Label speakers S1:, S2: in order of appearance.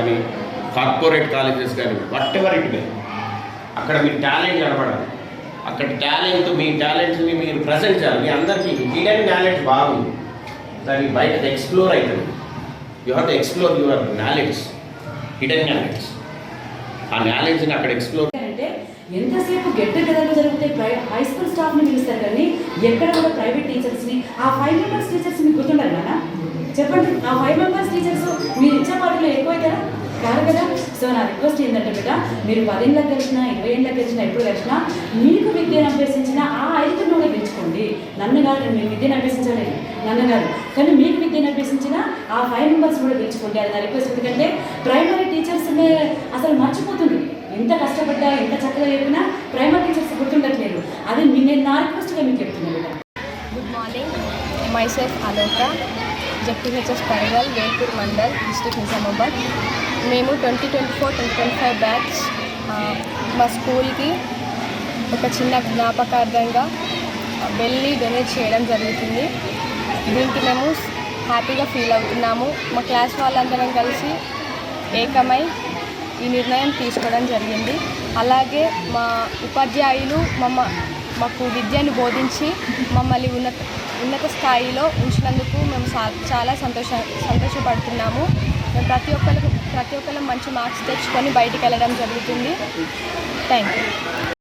S1: కానీ corporate colleges కానీ what ever it may, అక్కడ మీ టాలెంట్ కనపడాలి. అక్కడ టాలెంట్, మీ టాలెంట్స్ని మీరు ప్రజెంట్ చేయాలి. మీ అందరికీ హిడెన్ టాలెంట్ బాగుంది, దాన్ని బయటకు ఎక్స్ప్లోర్ అవుతుంది. You have to explore your knowledge, hidden knowledge. ఆ నాలెడ్జ్ని అక్కడ ఎక్స్ప్లోర్.
S2: అంటే ఎంతసేపు గెట్ టుగెదర్లు జరిగితే హై స్కూల్ స్టాఫ్ని పిలుస్తారు కానీ ఎక్కడ కూడా ప్రైవేట్ టీచర్స్ని, ఆ 5 మెంబర్స్ టీచర్స్ మీకు గుర్తుండాలి కదా చెప్పండి. ఆ 5 మెంబర్స్ టీచర్స్ మీరు ఇచ్చే వాటిలో ఎక్కువైతారా? కాదు కదా. సో నా రిక్వెస్ట్ ఏంటంటే బిడ్డ, మీరు 10 ఏళ్ళకి గెలిచినా 20 ఏళ్ళకి గెలిచినా ఎప్పుడు గెలిచినా మీకు విద్యను అభ్యసించిన ఆ 5 కూడా గెలుచుకోండి. నన్ను కాదు, మీరు విద్యను అభ్యసించలేదు, నన్ను కాదు, కానీ మీకు విద్యను అభ్యసించిన ఆ 5 మెంబర్స్ కూడా గెలుచుకోండి. అది నా రిక్వెస్ట్. ఎందుకంటే ప్రైమరీ టీచర్స్నే అసలు మర్చిపోతుంది. ఎంత కష్టపడ్డా ఎంత చక్కగా చెప్పినా ప్రైమరీ టీచర్స్ గుర్తుండట్లేదు. అది నేను నా రిక్వెస్ట్గా మీకు చెప్తున్నాను బిడ్డ.
S3: Good morning, myself Aloka, ZPHS Kadagal, Velpur mandal, district Nizamabad. మేము 2024-2025 బ్యాచ్ మా స్కూల్కి ఒక చిన్న జ్ఞాపకార్థంగా బెల్ని డొనేట్ చేయడం జరుగుతుంది. దీనికి మేము హ్యాపీగా ఫీల్ అవుతున్నాము. మా క్లాస్ వాళ్ళందరం కలిసి ఏకమై ఈ నిర్ణయం తీసుకోవడం జరిగింది. అలాగే మా ఉపాధ్యాయులు మాకు విద్యను బోధించి మమ్మల్ని ఉన్నత స్థాయిలో ఉంచినందుకు మేము చాలా సంతోషపడుతున్నాము. మేము ప్రతి ఒక్కరు మంచి మార్క్స్ తెచ్చుకొని బయటికి వెళ్ళడం జరుగుతుంది. Thank you.